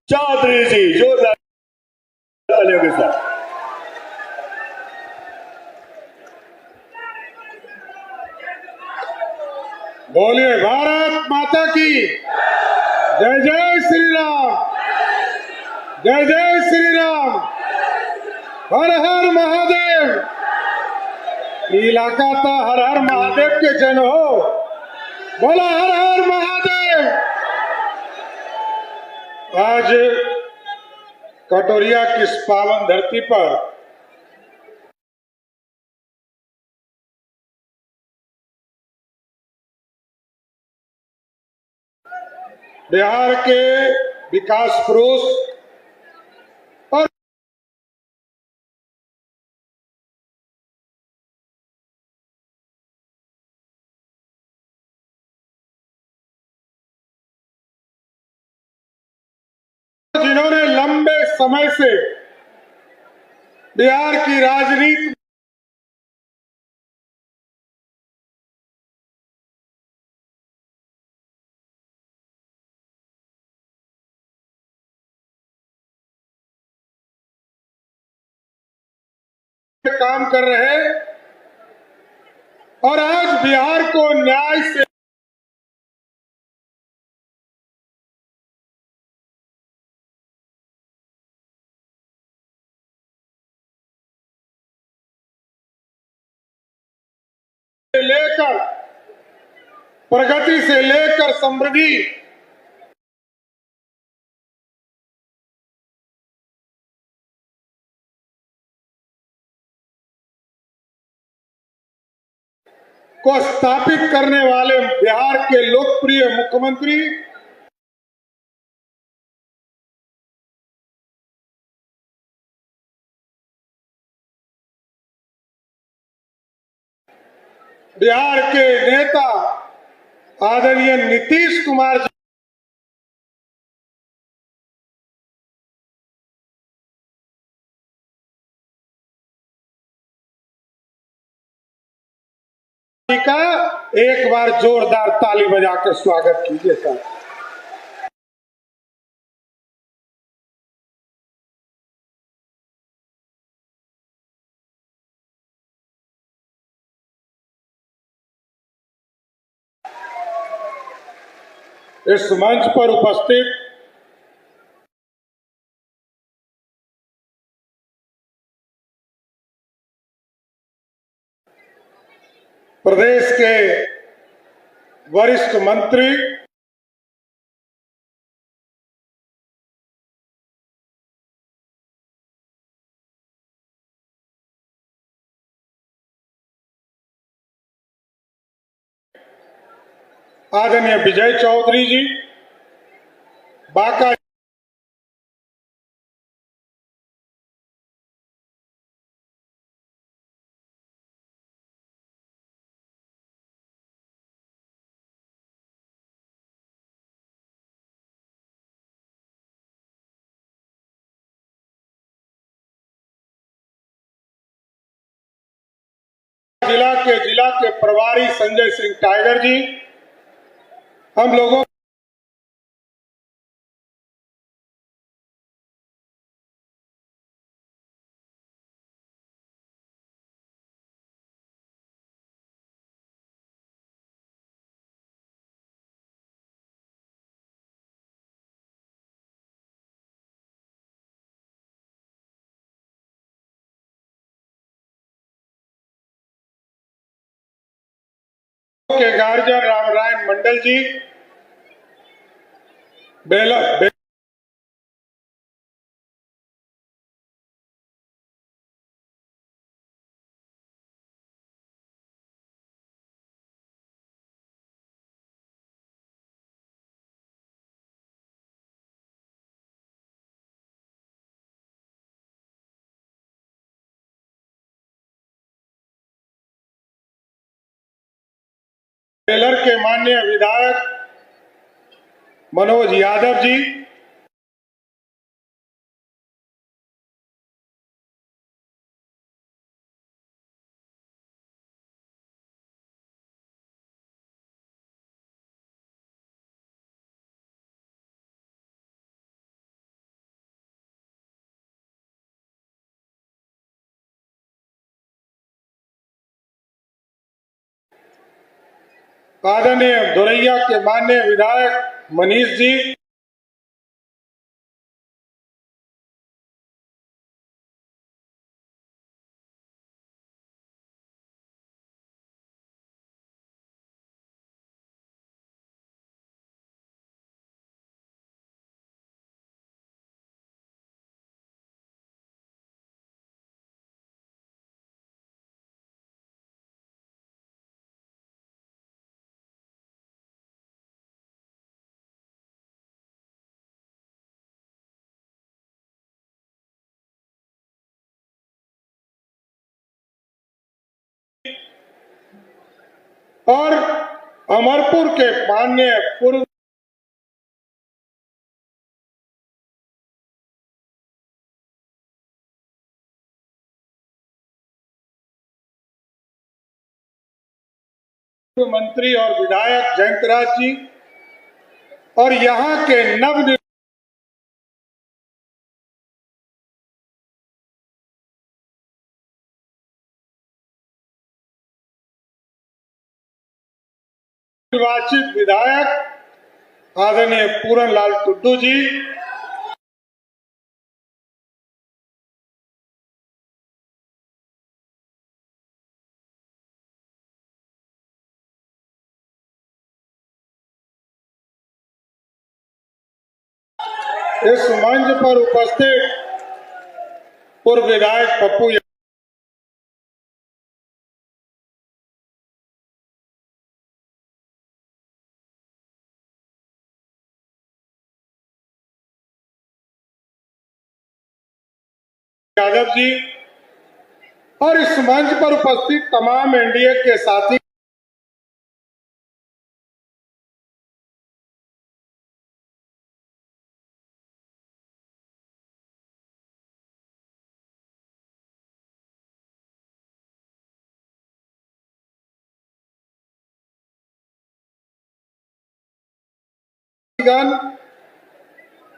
चौधरी जी जोरदार तालियों के साथ। बोलिए भारत माता की जय। जय श्री राम, जय जय श्री राम। हर हर महादेव। इलाका तो हर हर महादेव के जन हो, बोला हर हर महादेव। आज कटोरिया की इस पावन धरती पर बिहार के विकास पुरुष और जिन्होंने लंबे समय से बिहार की राजनीति में काम कर रहे और आज बिहार को न्याय से लेकर प्रगति से लेकर समृद्धि को स्थापित करने वाले बिहार के लोकप्रिय मुख्यमंत्री बिहार के नेता आदरणीय नीतीश कुमार जी का एक बार जोरदार ताली बजाकर स्वागत कीजिए सर। इस मंच पर उपस्थित प्रदेश के वरिष्ठ मंत्री आदरणीय विजय चौधरी जी, बांका जिला के प्रभारी संजय सिंह टाइगर जी, हम लोगों के गार्जियन रामनारायण मंडल जी, बेलर के माननीय विधायक मनोज यादव जी, आदरणीय धोरैया के माननीय विधायक मनीष जी, और अमरपुर के माननीय पूर्व मंत्री और विधायक जयंतराज जी और यहाँ के निर्वाचित विधायक आदरणीय पूरन लाल टुड्डू जी, इस मंच पर उपस्थित पूर्व विधायक पप्पू यादव जी और इस मंच पर उपस्थित तमाम एनडीए के साथी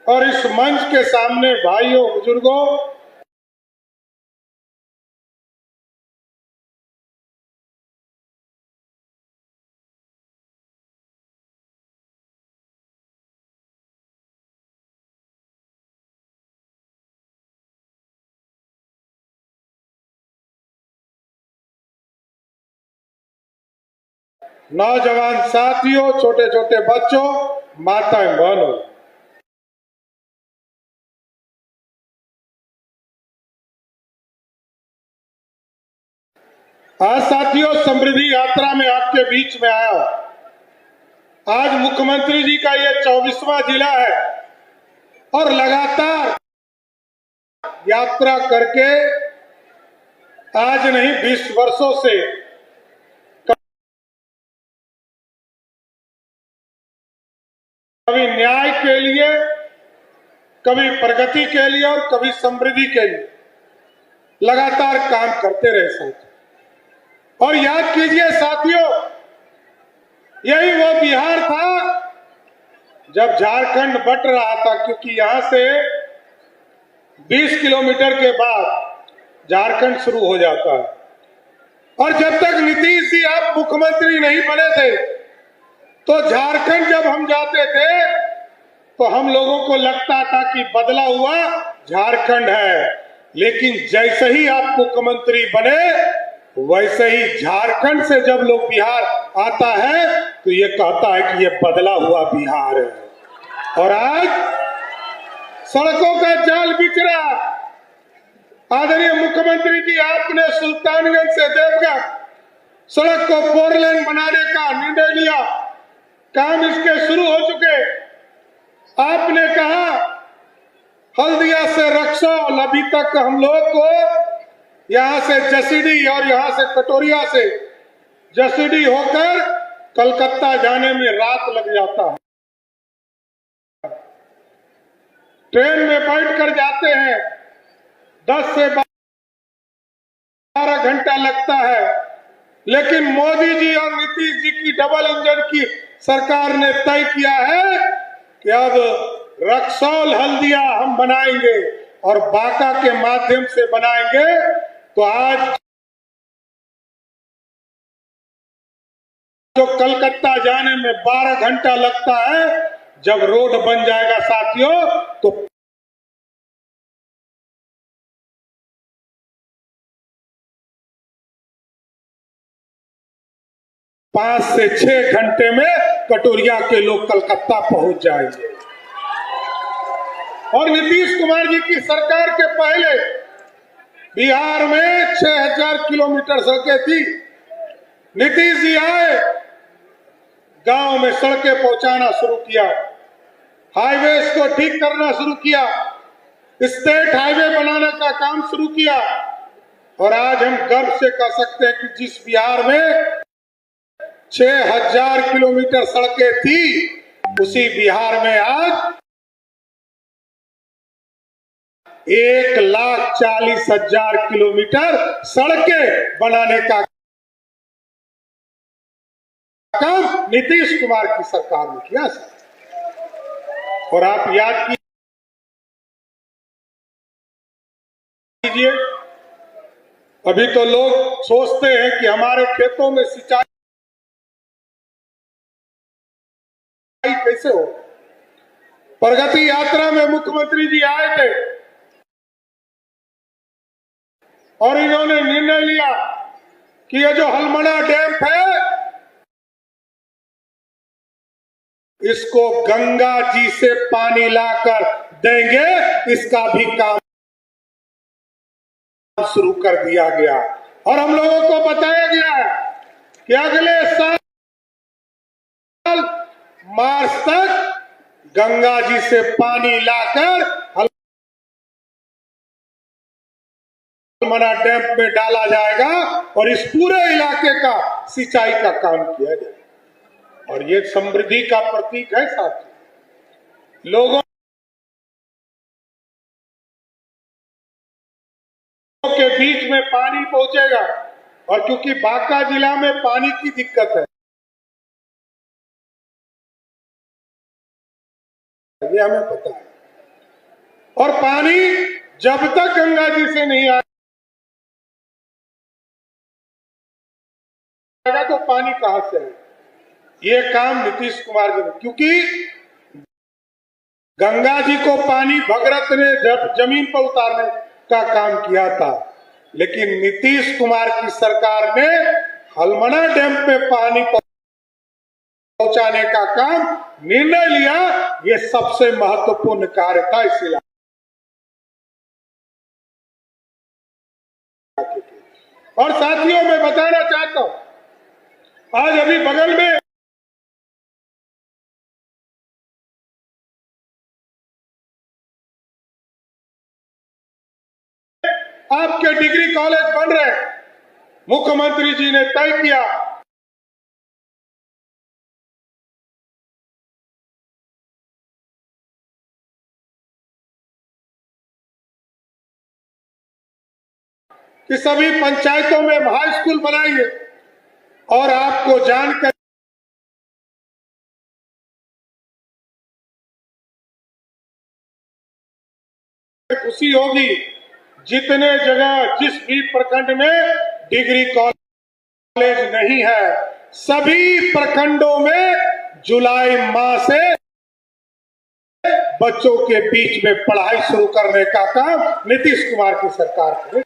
और इस मंच के सामने भाइयों बुजुर्गों, नौजवान साथियों, छोटे छोटे बच्चों, माताएं बहनों, आज साथियों समृद्धि यात्रा में आपके बीच में आया हूं। आज मुख्यमंत्री जी का यह 24वां जिला है और लगातार यात्रा करके आज नहीं 20 वर्षों से कभी न्याय के लिए, कभी प्रगति के लिए और कभी समृद्धि के लिए लगातार काम करते रहे साथियों। और याद कीजिए साथियों, यही वो बिहार था जब झारखंड बट रहा था, क्योंकि यहां से 20 किलोमीटर के बाद झारखंड शुरू हो जाता है। और जब तक नीतीश जी आप मुख्यमंत्री नहीं बने थे तो झारखंड जब हम जाते थे तो हम लोगों को लगता था कि बदला हुआ झारखंड है, लेकिन जैसे ही आप मुख्यमंत्री बने वैसे ही झारखंड से जब लोग बिहार आता है तो ये कहता है कि ये बदला हुआ बिहार है। और आज सड़कों का जाल बिछ रहा। आदरणीय मुख्यमंत्री जी, आपने सुल्तानगंज से देवघर सड़क को 4 लेन बनाने का निर्णय लिया, काम इसके शुरू हो चुके। आपने कहा हल्दिया से रक्सौल, अभी तक हम लोग को यहां से जसीडी और यहां से कटोरिया से जसीडी होकर कलकत्ता जाने में रात लग जाता है। ट्रेन में बैठकर जाते हैं 10 से 12 घंटा लगता है, लेकिन मोदी जी और नीतीश जी की डबल इंजन की सरकार ने तय किया है कि अब रक्सौल हल्दिया हम बनाएंगे और बांका के माध्यम से बनाएंगे। तो आज जो कलकत्ता जाने में 12 घंटा लगता है, जब रोड बन जाएगा साथियों तो 5 से 6 घंटे में कटोरिया के लोग कलकत्ता पहुंच जाएंगे। और नीतीश कुमार जी की सरकार के पहले बिहार में 6000 किलोमीटर सड़कें थी। नीतीश जी आए, गांव में सड़कें पहुंचाना शुरू किया, हाईवेज को ठीक करना शुरू किया, स्टेट हाईवे बनाने का काम शुरू किया। और आज हम गर्व से कह सकते हैं कि जिस बिहार में 6000 किलोमीटर सड़कें थी, उसी बिहार में आज 1,40,000 किलोमीटर सड़कें बनाने का काम नीतीश कुमार की सरकार ने किया सर। और आप याद कीजिए, अभी तो लोग सोचते हैं कि हमारे खेतों में सिंचाई कैसे हो। प्रगति यात्रा में मुख्यमंत्री जी आए थे और इन्होंने निर्णय लिया कि ये जो हलमना डैम है, इसको गंगा जी से पानी लाकर देंगे, इसका भी काम शुरू कर दिया गया। और हम लोगों को बताया गया है कि अगले साल मार्च तक गंगा जी से पानी लाकर हलमना डैम में डाला जाएगा और इस पूरे इलाके का सिंचाई का काम किया जाएगा। और ये समृद्धि का प्रतीक है साथियों। लोगों के बीच में पानी पहुंचेगा, और क्योंकि बांका जिला में पानी की दिक्कत है, ये हमें पता है। और पानी जब तक गंगा जी से नहीं आएगा तो पानी कहां से आएगा। ये काम नीतीश कुमार जी ने, क्योंकि गंगा जी को पानी भगीरथ ने जमीन पर उतारने का काम किया था, लेकिन नीतीश कुमार की सरकार ने हलमना डैम पे पानी पहुंचाने का काम निर्णय लिया। ये सबसे महत्वपूर्ण कार्य था इस इलाके। और साथियों, मैं बताना चाहता हूं, आज अभी बगल में आपके डिग्री कॉलेज बन रहे हैं। मुख्यमंत्री जी ने तय किया कि सभी पंचायतों में हाई स्कूल बनाएंगे। और आपको जानकर खुशी होगी, जितने जगह जिस भी प्रखंड में डिग्री कॉलेज नहीं है, सभी प्रखंडों में जुलाई माह से बच्चों के बीच में पढ़ाई शुरू करने का काम नीतीश कुमार की सरकार करेगी।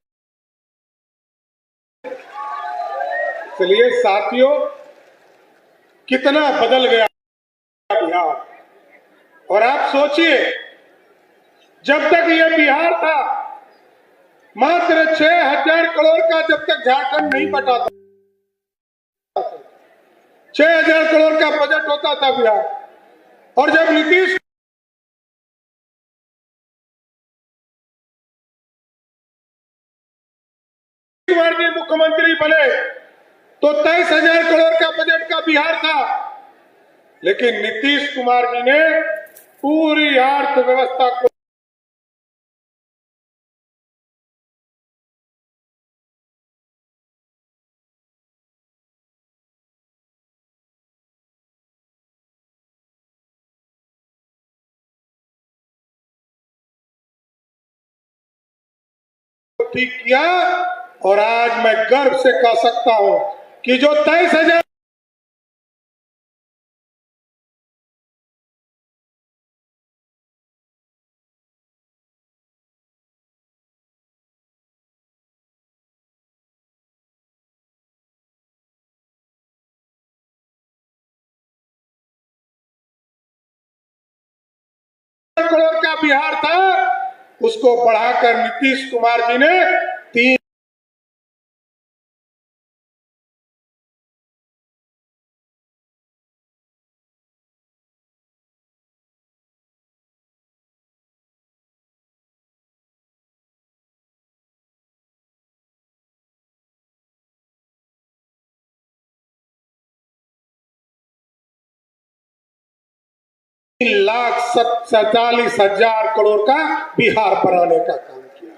चलिए साथियों, कितना बदल गया बिहार। और आप सोचिए, जब तक यह बिहार था, मात्र 6000 करोड़ का जब तक झारखंड नहीं बटा था, 6000 करोड़ का बजट होता था बिहार। और जब नीतीश कुमार जी मुख्यमंत्री बने तो 23,000 करोड़ का बजट का बिहार था, लेकिन नीतीश कुमार जी ने पूरी अर्थव्यवस्था को ठीक किया। और आज मैं गर्व से कह सकता हूं कि जो 23,000 करोड़ का बिहार था, उसको बढ़ाकर नीतीश कुमार जी ने 3 लाख 47,000 करोड़ का बिहार बनाने का काम किया।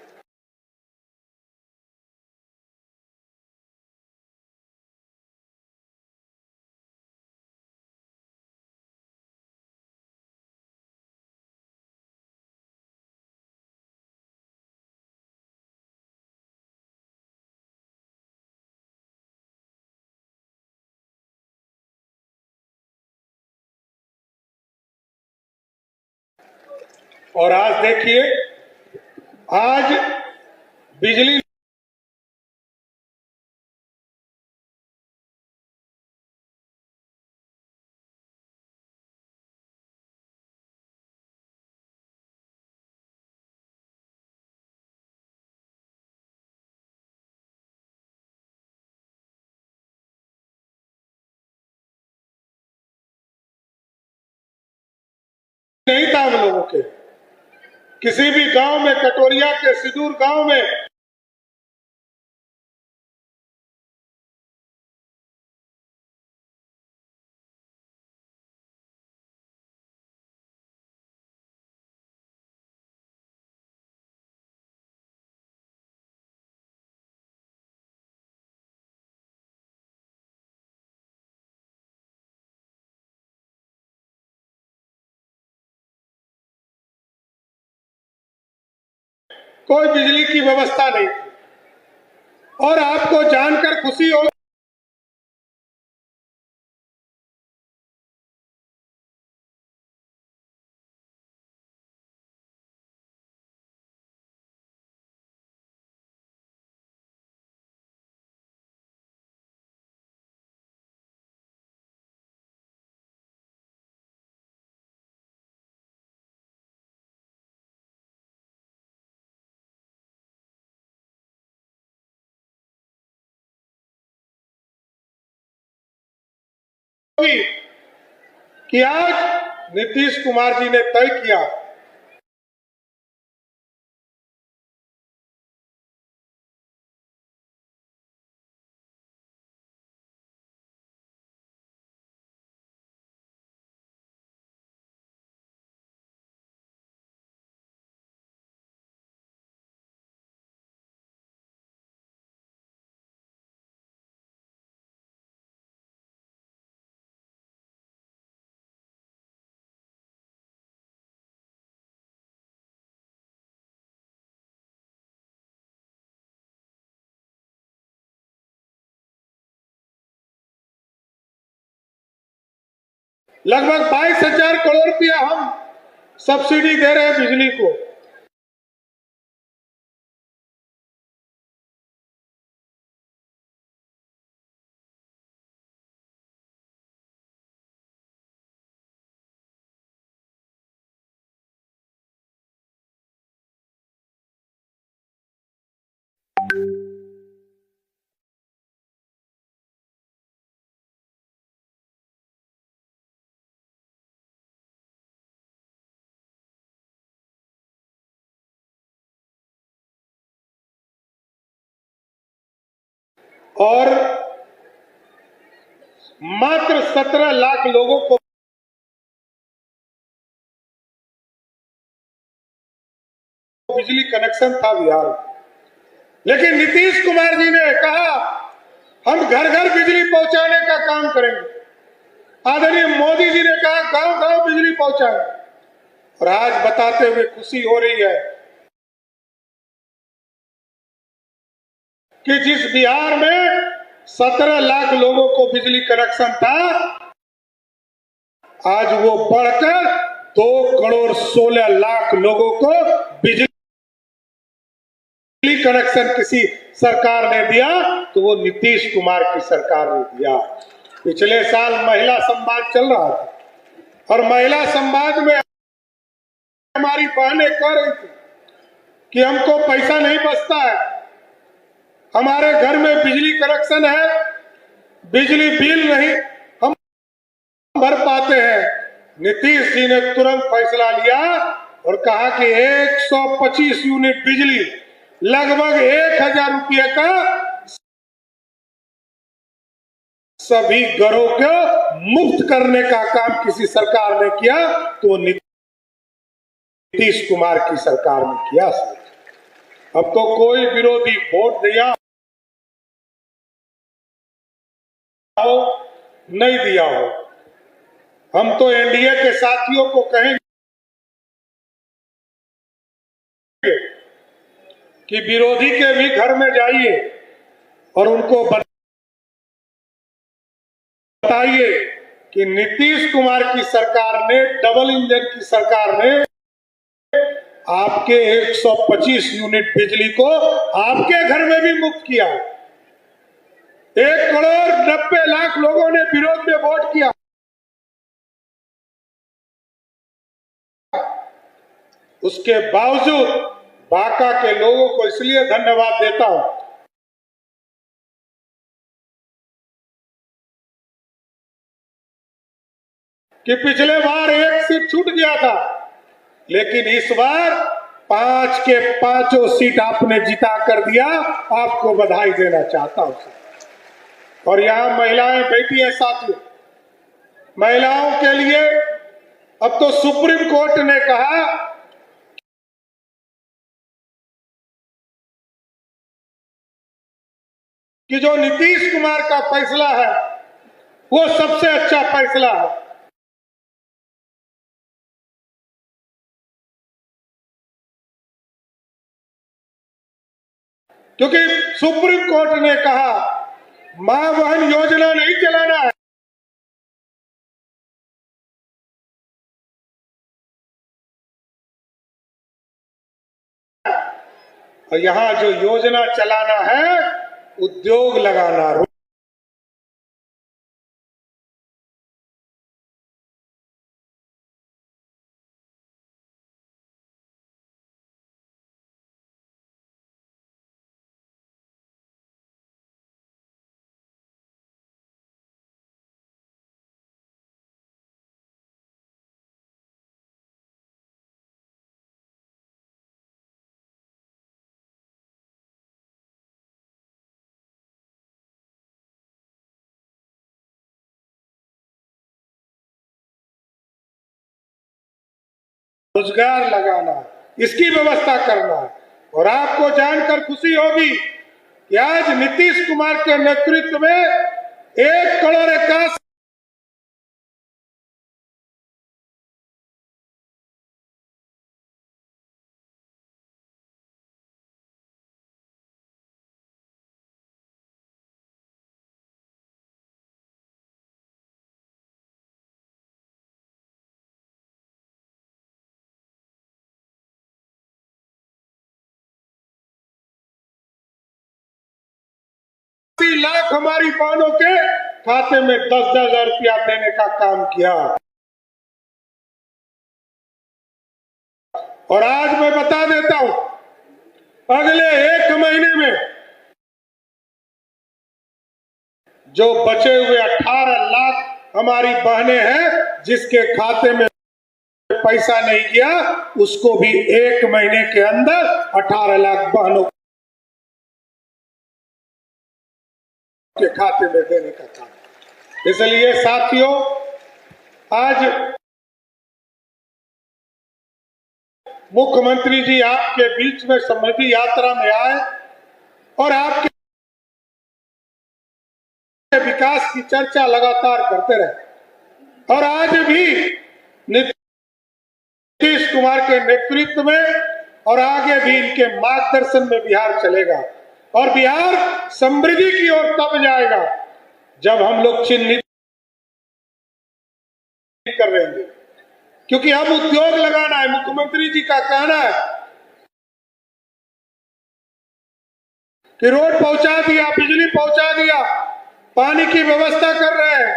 और आज देखिए, आज बिजली नहीं था हम लोगों के। किसी भी गांव में, कटोरिया के सिदूर गांव में कोई बिजली की व्यवस्था नहीं थी। और आपको जानकर खुशी होगी, कि आज नीतीश कुमार जी ने तय किया लगभग 22,000 करोड़ रुपया हम सब्सिडी दे रहे हैं बिजली को। और मात्र 17 लाख लोगों को बिजली कनेक्शन था बिहार में। लेकिन नीतीश कुमार जी ने कहा हम घर घर बिजली पहुंचाने का काम करेंगे। आदरणीय मोदी जी ने कहा गांव गांव बिजली पहुंचाएंगे। और आज बताते हुए खुशी हो रही है कि जिस बिहार में 17 लाख लोगों को बिजली कनेक्शन था, आज वो बढ़कर 2,16,00,000 लोगों को बिजली कनेक्शन किसी सरकार ने दिया तो वो नीतीश कुमार की सरकार ने दिया। पिछले साल महिला संवाद चल रहा था और महिला संवाद में हमारी बहनें कह रही थी कि हमको पैसा नहीं बचता है, हमारे घर में बिजली कनेक्शन है, बिजली बिल नहीं हम भर पाते हैं। नीतीश जी ने तुरंत फैसला लिया और कहा कि 125 यूनिट बिजली लगभग 1000 रुपये का सभी घरों को मुफ्त करने का काम किसी सरकार ने किया तो नीतीश कुमार की सरकार ने किया। अब तो कोई विरोधी वोट दिया हो नहीं दिया हो, हम तो एनडीए के साथियों को कहेंगे कि विरोधी के भी घर में जाइए और उनको बताइए कि नीतीश कुमार की सरकार ने, डबल इंजन की सरकार ने आपके 125 यूनिट बिजली को आपके घर में भी मुफ्त किया। 1,90,00,000 लोगों ने विरोध में वोट किया, उसके बावजूद बांका के लोगों को इसलिए धन्यवाद देता हूं कि पिछले बार एक सीट छूट गया था, लेकिन इस बार 5 के 5 सीट आपने जिता कर दिया, आपको बधाई देना चाहता हूं। और यहां महिलाएं बैठी हैं साथियों, महिलाओं के लिए अब तो सुप्रीम कोर्ट ने कहा कि जो नीतीश कुमार का फैसला है वो सबसे अच्छा फैसला है। क्योंकि सुप्रीम कोर्ट ने कहा मां बहन योजना नहीं चलाना है, और यहां जो योजना चलाना है उद्योग लगाना। रोजगार लगाना, इसकी व्यवस्था करना है। और आपको जानकर खुशी होगी कि आज नीतीश कुमार के नेतृत्व में 1,81,00,000 हमारी बहनों के खाते में 10,000 रुपया देने का काम किया। और आज मैं बता देता हूं, अगले 1 महीने में जो बचे हुए 18 लाख हमारी बहनें हैं जिसके खाते में पैसा नहीं गया, उसको भी 1 महीने के अंदर 18 लाख बहनों के खाते में देने का काम। इसलिए साथियों, आज मुख्यमंत्री जी आपके बीच में समृद्धि यात्रा में आए और आपके विकास की चर्चा लगातार करते रहे। और आज भी नीतीश कुमार के नेतृत्व में और आगे भी इनके मार्गदर्शन में बिहार चलेगा। और बिहार समृद्धि की ओर तब जाएगा जब हम लोग चिन्हित कर रहेंगे, क्योंकि अब उद्योग लगाना है। मुख्यमंत्री जी का कहना है कि रोड पहुंचा दिया, बिजली पहुंचा दिया, पानी की व्यवस्था कर रहे हैं।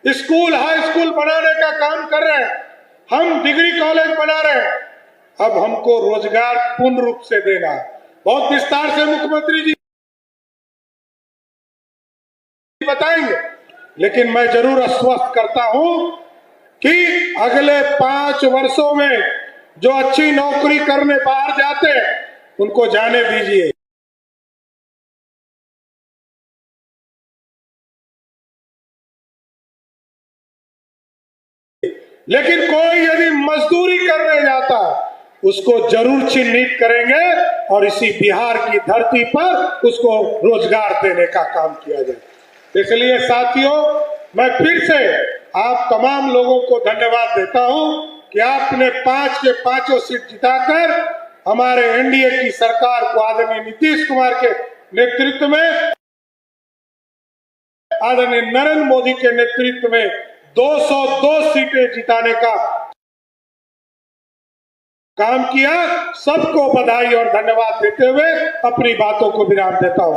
स्कूल, हाई स्कूल बनाने का काम कर रहे हैं, हम डिग्री कॉलेज बना रहे हैं। अब हमको रोजगार पूर्ण रूप से देना है। बहुत विस्तार से मुख्यमंत्री जी बताएंगे, लेकिन मैं जरूर आश्वस्त करता हूं कि अगले 5 वर्षों में जो अच्छी नौकरी करने बाहर जाते हैं उनको जाने दीजिए। लेकिन कोई यदि मजदूरी करने जाता है उसको जरूर चिन्हित करेंगे और इसी बिहार की धरती पर उसको रोजगार देने का काम किया जाए। इसलिए साथियों, मैं फिर से आप तमाम लोगों को धन्यवाद देता हूं कि आपने 5 के 5 सीट जिताकर हमारे एनडीए की सरकार को आदरणीय नीतीश कुमार के नेतृत्व में, आदरणीय नरेंद्र मोदी के नेतृत्व में 202 सीटें जिताने का काम किया। सबको बधाई और धन्यवाद देते हुए अपनी बातों को विराम देता हूं।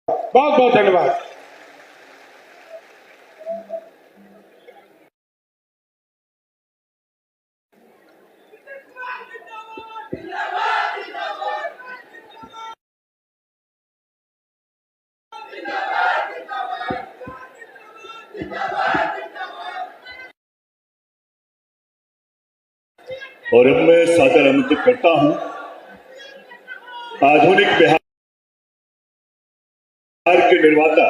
बहुत बहुत धन्यवाद। और अब मैं सादर आमंत्रित करता हूं आधुनिक बिहार के निर्माता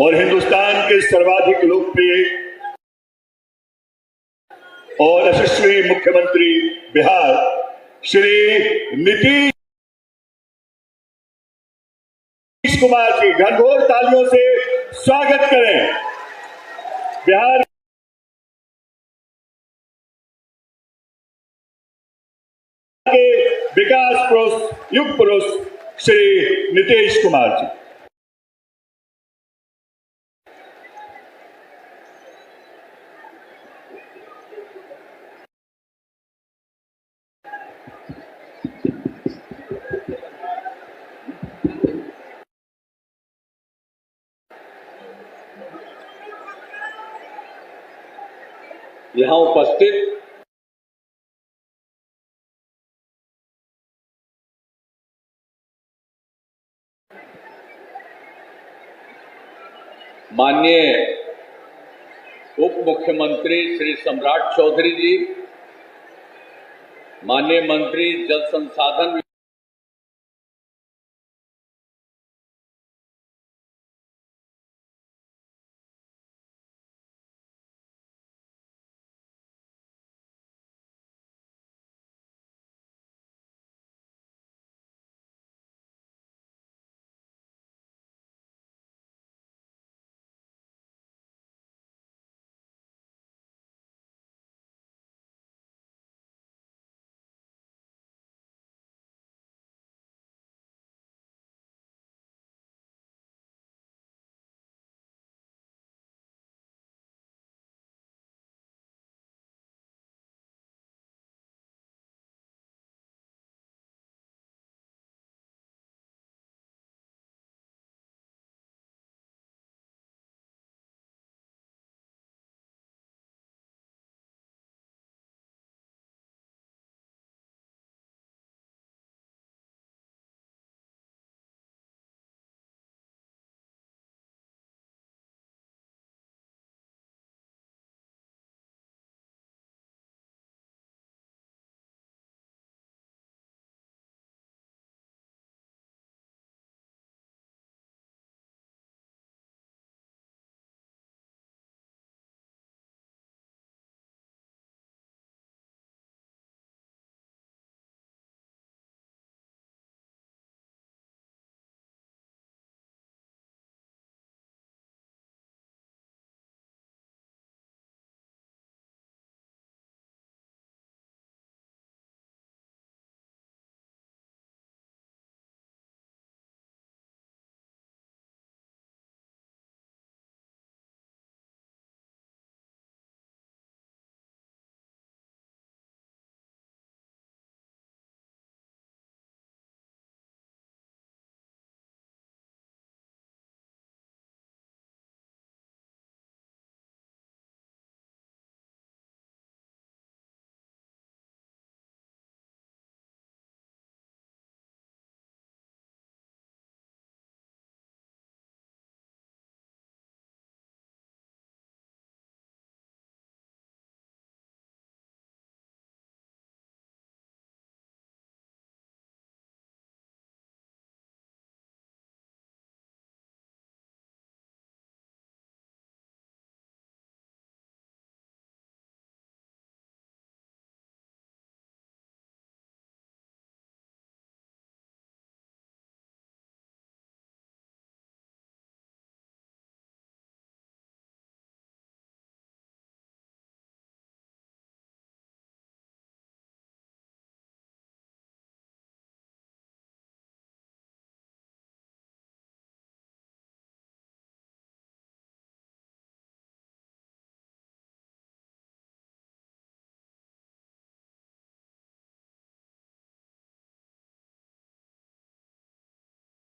और हिंदुस्तान के सर्वाधिक लोकप्रिय और यशस्वी मुख्यमंत्री बिहार श्री नीतीश कुमार जी, घनघोर तालियों से स्वागत करें। बिहार के विकास पुरुष, युग पुरुष श्री नीतीश कुमार जी। यहां उपस्थित माननीय उप मुख्यमंत्री श्री सम्राट चौधरी जी, माननीय मंत्री जल संसाधन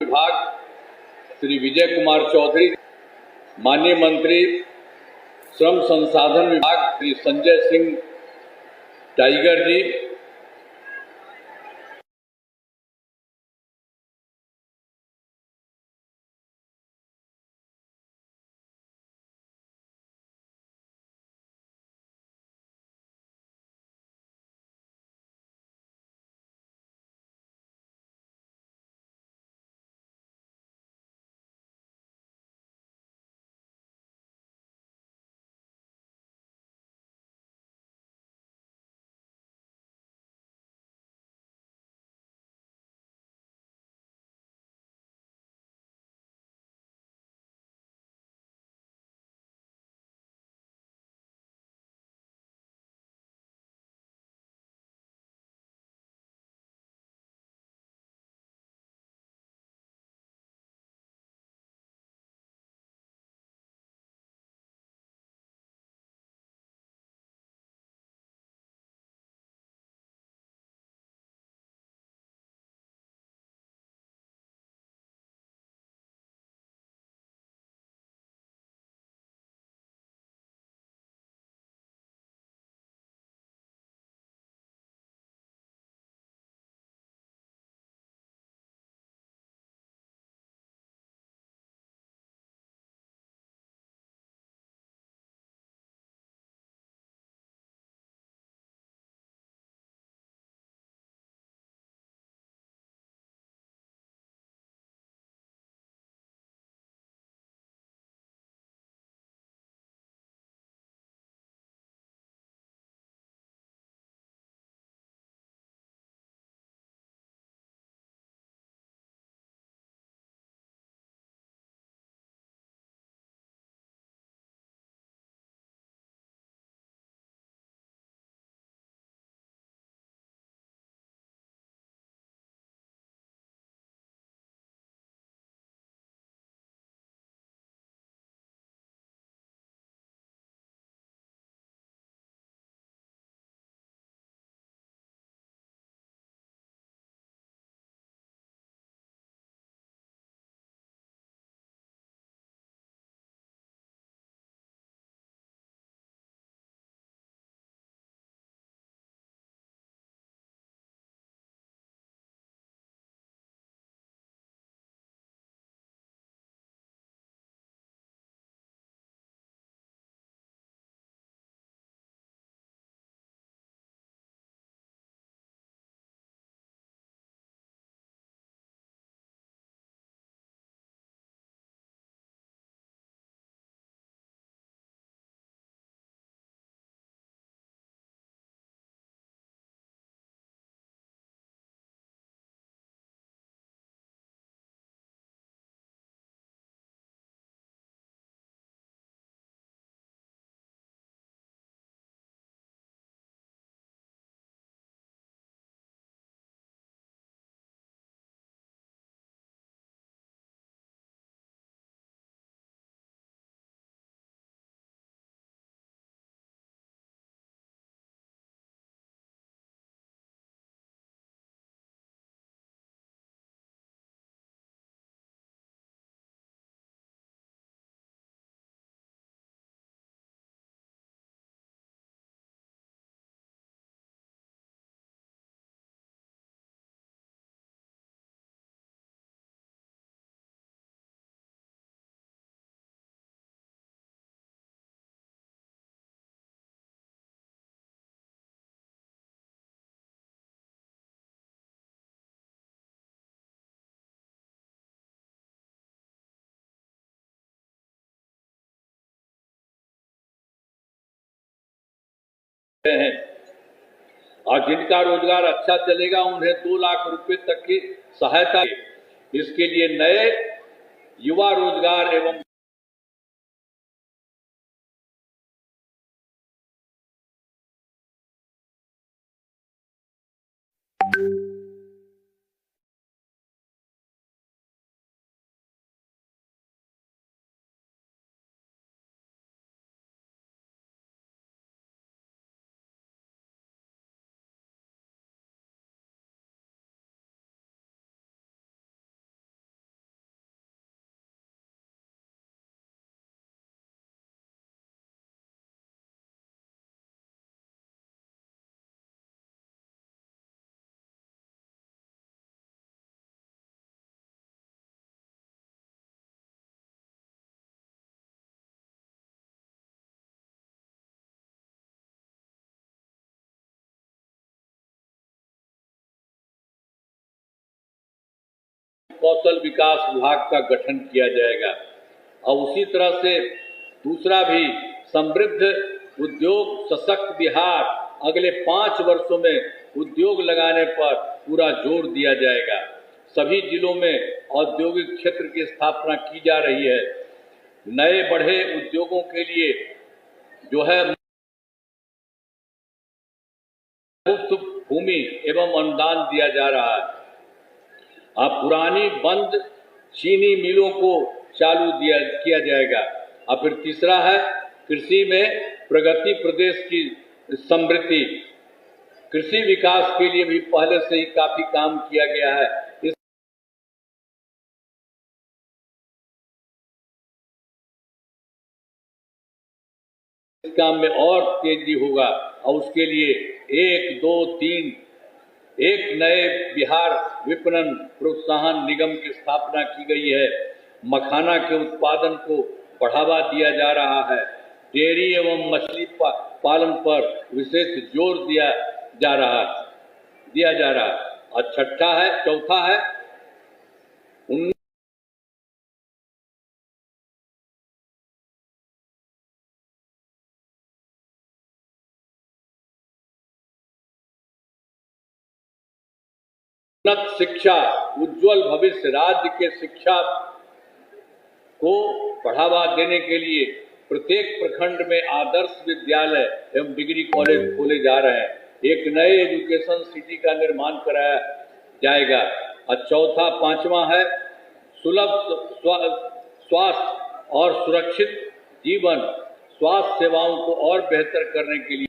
विभाग श्री विजय कुमार चौधरी, माननीय मंत्री श्रम संसाधन विभाग श्री संजय सिंह टाइगर जी, हैं और जिनका रोजगार अच्छा चलेगा उन्हें 2 लाख रुपए तक की सहायता। इसके लिए नए युवा रोजगार एवं कौशल विकास विभाग का गठन किया जाएगा। और उसी तरह से दूसरा भी समृद्ध उद्योग सशक्त बिहार, अगले 5 वर्षों में उद्योग लगाने पर पूरा जोर दिया जाएगा। सभी जिलों में औद्योगिक क्षेत्र की स्थापना की जा रही है। नए बढ़े उद्योगों के लिए जो है मुफ्त भूमि एवं अनुदान दिया जा रहा है। अब पुरानी बंद चीनी मिलों को चालू किया जाएगा। और फिर तीसरा है कृषि में प्रगति, प्रदेश की समृद्धि। कृषि विकास के लिए भी पहले से ही काफी काम किया गया है। इस काम में और तेजी होगा और उसके लिए 1, 2, 3 एक नए बिहार विपणन प्रोत्साहन निगम की स्थापना की गई है। मखाना के उत्पादन को बढ़ावा दिया जा रहा है। डेयरी एवं मछली पालन पर विशेष जोर दिया जा रहा है। और चौथा है उन्नत शिक्षा, उज्जवल भविष्य। राज्य के शिक्षा को बढ़ावा देने के लिए प्रत्येक प्रखंड में आदर्श विद्यालय एवं डिग्री कॉलेज खोले जा रहे हैं। एक नए एजुकेशन सिटी का निर्माण कराया जाएगा। और पांचवा है सुलभ स्वास्थ्य और सुरक्षित जीवन। स्वास्थ्य सेवाओं को और बेहतर करने के लिए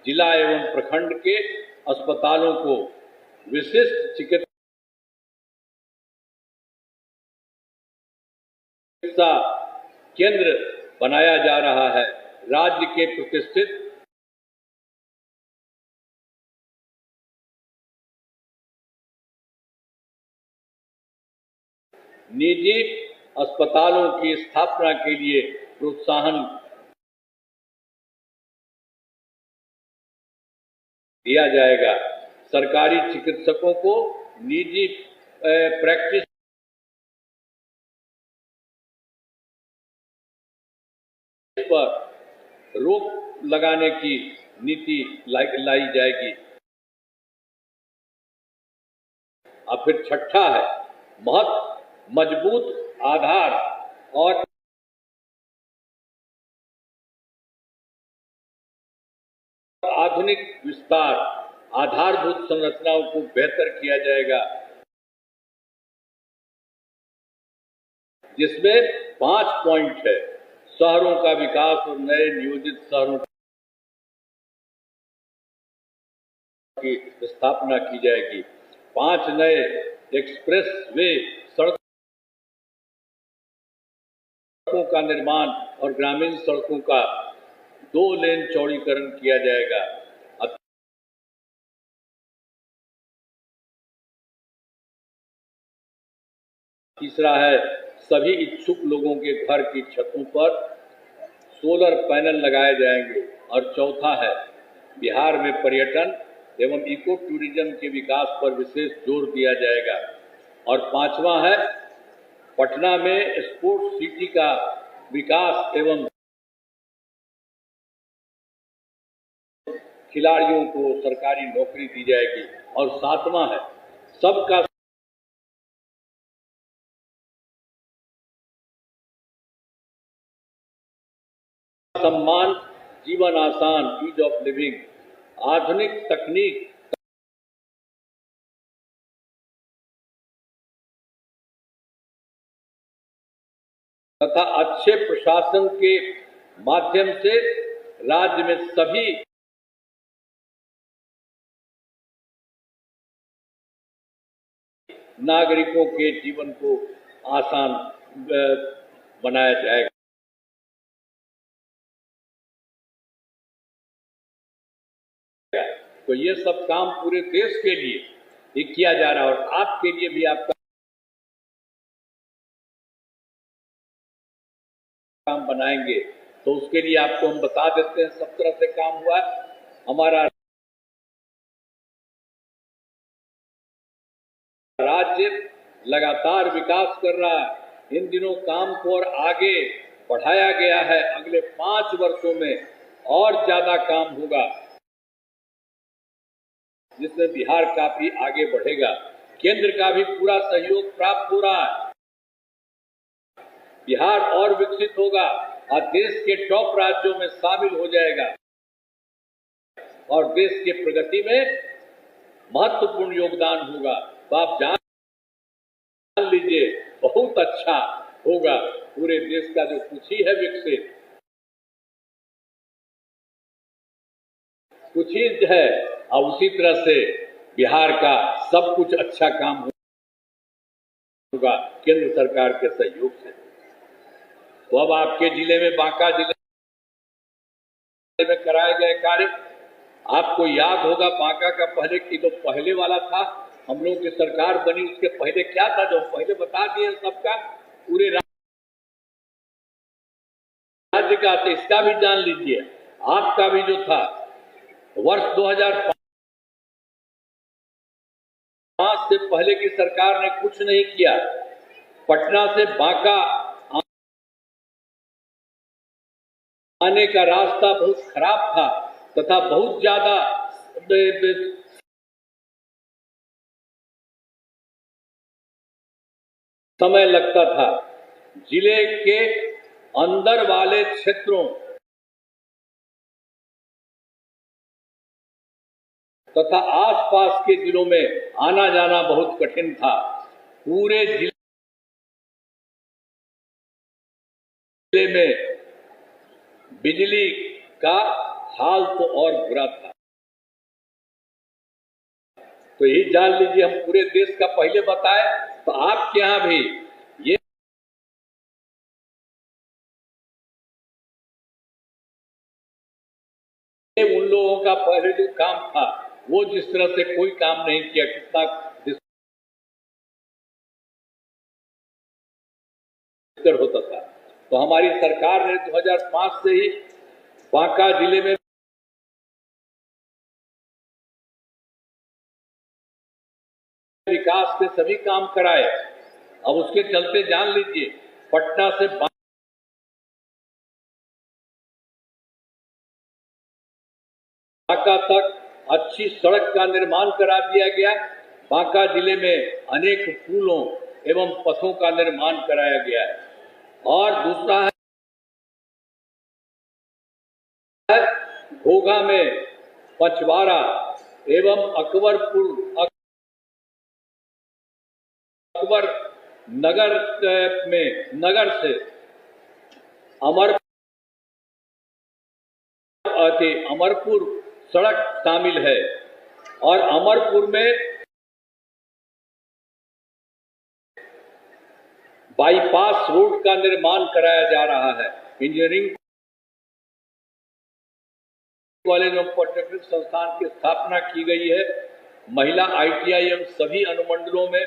जिला एवं प्रखंड के अस्पतालों को विशिष्ट चिकित्सा केंद्र बनाया जा रहा है। राज्य के प्रतिष्ठित निजी अस्पतालों की स्थापना के लिए प्रोत्साहन दिया जाएगा। सरकारी चिकित्सकों को निजी प्रैक्टिस पर रोक लगाने की नीति लाई जाएगी। और फिर छठा है मजबूत आधार और आधुनिक विस्तार। आधारभूत संरचनाओं को बेहतर किया जाएगा, जिसमें 5 पॉइंट है। शहरों का विकास और नए नियोजित शहरों की स्थापना की जाएगी। 5 नए एक्सप्रेस वे सड़कों का निर्माण और ग्रामीण सड़कों का 2 लेन चौड़ीकरण किया जाएगा। तीसरा है सभी इच्छुक लोगों के घर की छतों पर सोलर पैनल लगाए जाएंगे। और चौथा है बिहार में पर्यटन एवं इको टूरिज्म के विकास पर विशेष जोर दिया जाएगा। और पांचवा है पटना में स्पोर्ट्स सिटी का विकास एवं खिलाड़ियों को सरकारी नौकरी दी जाएगी। और सातवां है सबका सम्मान, जीवन आसान, ईज ऑफ लिविंग। आधुनिक तकनीक तथा अच्छे प्रशासन के माध्यम से राज्य में सभी नागरिकों के जीवन को आसान बनाया जाएगा। तो ये सब काम पूरे देश के लिए किया जा रहा है और आपके लिए भी आपका काम बनाएंगे। तो उसके लिए आपको हम बता देते हैं सब तरह से काम हुआ है। हमारा राज्य लगातार विकास कर रहा है। इन दिनों काम को और आगे बढ़ाया गया है। अगले 5 वर्षों में और ज्यादा काम होगा, जिसमें बिहार काफी आगे बढ़ेगा। केंद्र का भी पूरा सहयोग प्राप्त हो रहा है। बिहार और विकसित होगा और देश के टॉप राज्यों में शामिल हो जाएगा और देश की प्रगति में महत्वपूर्ण योगदान होगा। तो आप जान लीजिए, बहुत अच्छा होगा। पूरे देश का जो कुछ ही है विकसित, कुछ ही है, और उसी तरह से बिहार का सब कुछ अच्छा काम होगा केंद्र सरकार के सहयोग से। तो अब आपके जिले में, बांका जिले में कराए गए कार्य, आपको याद होगा बांका का पहले की जो पहले वाला था, हम लोगों की सरकार बनी उसके पहले क्या था, जो पहले बता दिए सबका, पूरे राज्य का। तो इसका भी जान लीजिए, आपका भी जो था वर्ष 2005 से पहले की सरकार ने कुछ नहीं किया। पटना से बांका आने का रास्ता बहुत खराब था तथा बहुत ज्यादा समय लगता था। जिले के अंदर वाले क्षेत्रों तथा आसपास के जिलों में आना जाना बहुत कठिन था। पूरे जिले में बिजली का हाल तो और बुरा था। तो यही जान लीजिए, हम पूरे देश का पहले बताए, तो आपके यहां भी ये उन लोगों का पहले जो काम था, वो जिस तरह से कोई काम नहीं किया, कितना दिक्कत होता था। तो हमारी सरकार ने 2005 से ही बांका जिले में विकास के सभी काम कराए। अब उसके चलते जान लीजिए, पटना से बांका तक अच्छी सड़क का निर्माण करा दिया गया। बांका जिले में अनेक पुलों एवं पथों का निर्माण कराया गया है। और दूसरा है घोघा में पचवारा एवं अकबर नगर में नगर से अमरपुर सड़क शामिल है। और अमरपुर में बाईपास रोड का निर्माण कराया जा रहा है। इंजीनियरिंग कॉलेज और पॉलिटेक्निक संस्थान की स्थापना की गई है। महिला ITI एवं सभी अनुमंडलों में